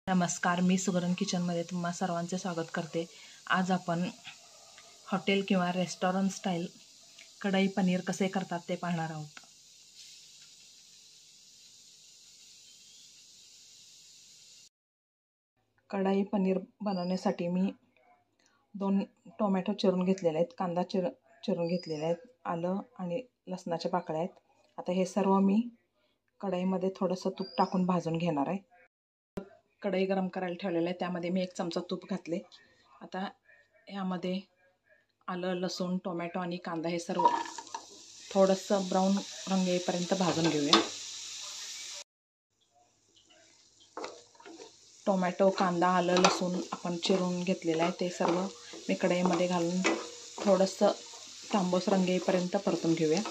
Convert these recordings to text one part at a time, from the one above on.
नमस्कार, मी सुगरण किचनमध्ये तुम्हा सर्वांचे स्वागत करते। आज आपण हॉटेल किंवा रेस्टॉरंट स्टाईल कढई पनीर कसे करतात ते पाहणार आहोत। कढई पनीर बनवण्यासाठी मी 2 टोमॅटो चिरून घेतलेले आहेत, कांदा चिरून घेतलेले आहेत, आलं आणि लसणाच्या पाकळ्या आहेत। आता हे सर्व मी कढईमध्ये थोडंसं तूप टाकून भाजून घेणार आहे। कढई गरम करायला ठेवलेलं आहे, त्यामध्ये मी 1 चमचा तूप घातले। आता यामध्ये आलं, लसूण, टोमॅटो आणि कांदा हे सर्व थोडंसं ब्राऊन रंग येईपर्यंत भाजून घेऊया। टोमॅटो, कांदा, आलं, लसूण आपण चिरून घेतलेलं आहे, ते सर्व मी कढईमध्ये घालून थोडंसं तांबूस रंग येईपर्यंत परतून घेऊया।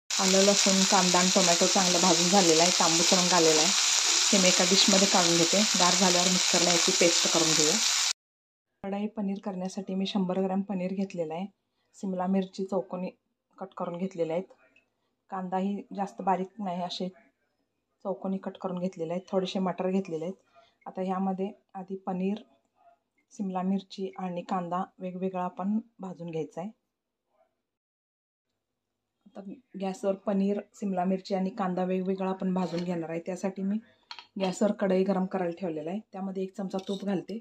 आलं, लसूण, कांदा आणि टोमॅटो चांगलं भाजून झालेलं आहे, तांबूस रंग आलेला आहे। हे मी एका डिशमध्ये काढून घेते। गार झाल्यावर मिक्सरला याची पेस्ट करून घेऊया। कढई पनीर करण्यासाठी मी 100 ग्रॅम पनीर घेतलेला आहे। शिमला मिरची चौकोनी कट करून घेतलेल्या आहेत। कांदाही जास्त बारीक नाही, असे चौकोनी कट करून घेतलेले आहेत। थोडेसे मटर घेतलेले आहेत। आता ह्यामध्ये आधी पनीर, शिमला मिरची आणि कांदा वेगवेगळा आपण भाजून घ्यायचा आहे। आता गॅसवर पनीर, शिमला मिरची आणि कांदा वेगवेगळा आपण भाजून घेणार आहे। त्यासाठी मी गॅसवर कढई गरम करायला ठेवलेला आहे, त्यामध्ये 1 चमचा तूप घालते।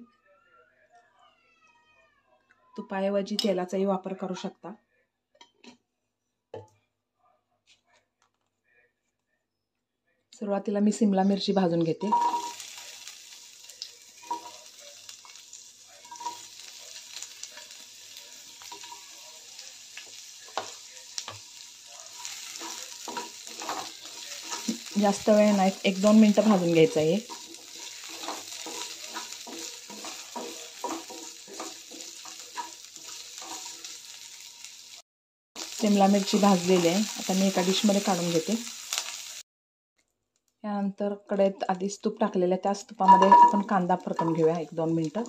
तुपाऐवजी तेलाचाही वापर करू शकता। सुरुवातीला मी शिमला मिरची भाजून घेते। जास्त वेळ नाही, 1-2 मिनटं भाजून घ्यायचं आहे। शिमला मिरची भाजलेली आहे, आता मी एका डिशमध्ये काढून घेते। यानंतर कढईत आधीच तूप टाकलेलं आहे, त्याच तुपामध्ये आपण कांदा परतून घेऊया 1-2 मिनटं।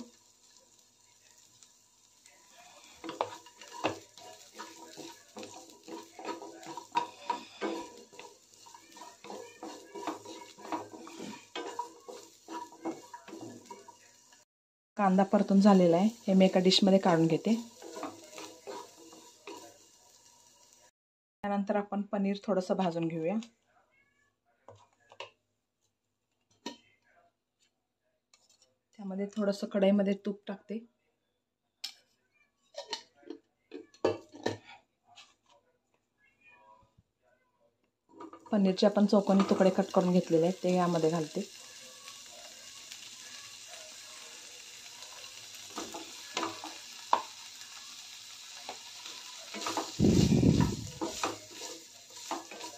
कांदा परतून झालेला आहे, हे मी एका डिशमध्ये काढून घेते। त्यानंतर आपण पनीर थोडंसं भाजून घेऊया। त्यामध्ये थोडंसं कढईमध्ये तूप टाकते। पनीरचे आपण चौकोनी तुकडे कट करून घेतलेले आहेत, ते यामध्ये घालते।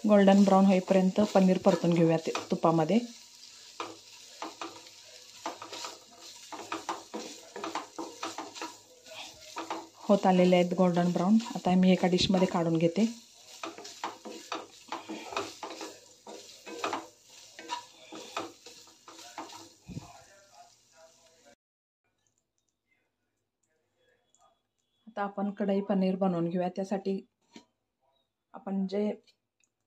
गोल्डन ब्राऊन होईपर्यंत पनीर परतून घेऊया ते तुपामध्ये। होत आलेले आहेत गोल्डन ब्राऊन। आता मी एका डिशमध्ये काढून घेते। आता आपण कढई पनीर बनवून घेऊया। त्यासाठी आपण जे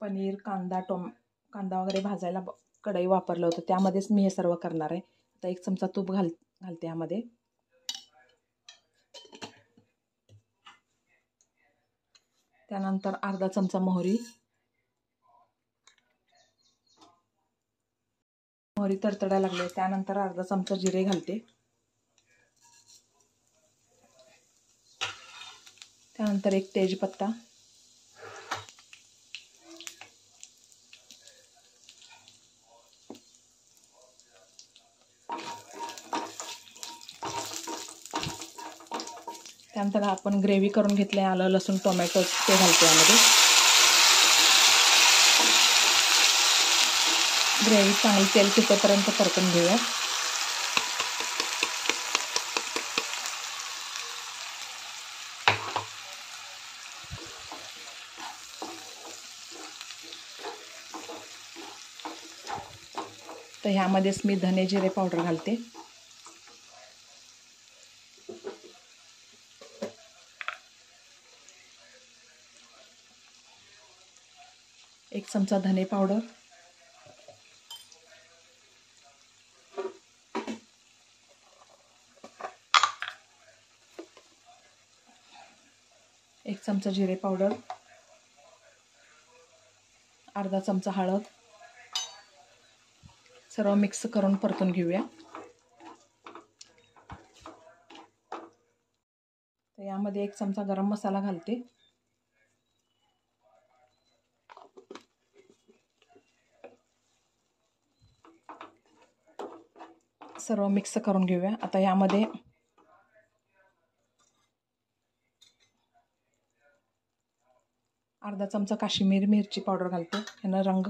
पनीर, कांदा वगैरे भाजायला कढई वापरलं होतं, त्यामध्येच मी हे सर्व करणार आहे। आता 1 चमचा तूप घालते यामध्ये। त्यानंतर अर्धा चमचा मोहरी तडतडायला लागले, त्यानंतर अर्धा चमचा जिरे घालते। त्यानंतर 1 तेजपत्ता, त्यानंतर आपण ग्रेव्ही करून घेतले आलं, लसूण, टोमॅटो ते घालते यामध्ये। ग्रेव्ही चांगली तेल सुटेपर्यंत परतून घेऊया। तर ह्यामध्येच मी धने जिरे पावडर घालते। 1 चमचा धने पावडर, 1 चमचा जिरे पावडर, अर्धा चमचा हळद. सर्व मिक्स करून परतून घेऊया. तर यामध्ये 1 चमचा गरम मसाला घालते. सर्व मिक्स करून घेऊया. आता यामध्ये अर्धा चमचा काश्मीरी मिरची पावडर घालते. यानं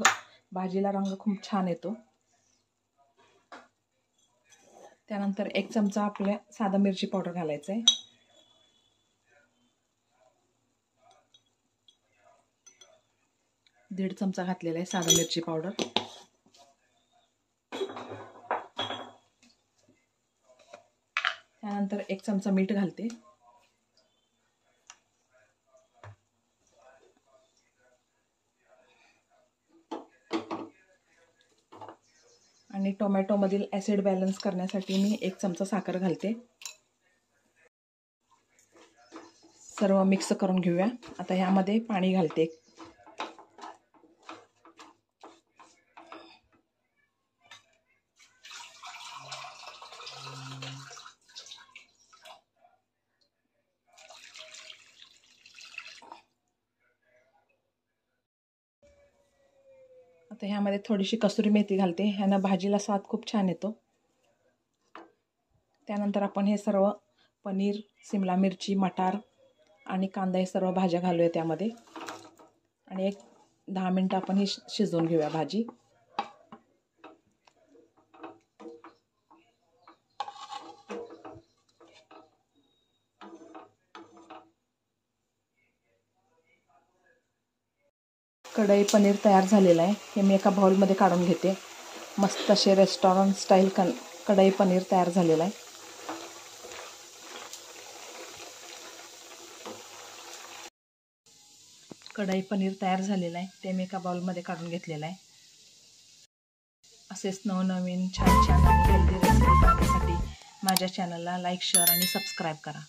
भाजीला रंग खूप छान येतो. त्यानंतर 1 चमचा आपल्या साधा मिरची पावडर घालायचं आहे. दीड चमचा घातलेला आहे साधा मिरची पावडर. त्यानंतर 1 चमचा मीठ घालते. आणि टोमॅटोमधील ॲसिड बॅलन्स करण्यासाठी मी 1 चमचा साखर घालते. सर्व मिक्स करून घेऊया. आता ह्यामध्ये पाणी घालते. आता ह्यामध्ये थोडीशी कसुरी मेथी घालते. ह्यानं भाजीला स्वाद खूप छान येतो. त्यानंतर आपण हे सर्व पनीर, शिमला मिरची, मटार आणि कांदा हे सर्व भाज्या घालूया त्यामध्ये. आणि 10 मिनटं आपण ही शिजवून घेऊया भाजी. कढई पनीर तयार झालेलं आहे. हे मी एका बाउलमध्ये काढून घेते. मस्त असे रेस्टॉरंट स्टाईल कढई पनीर तयार झालेलं आहे. कढई पनीर तयार झालेलं आहे. ते मी एका बाउलमध्ये काढून घेतलेलं आहे. असेच नवनवीन छान छान आणि हेल्दी रेसिपी पाहण्यासाठी माझ्या चॅनलला लाईक, शेअर आणि सबस्क्राईब करा.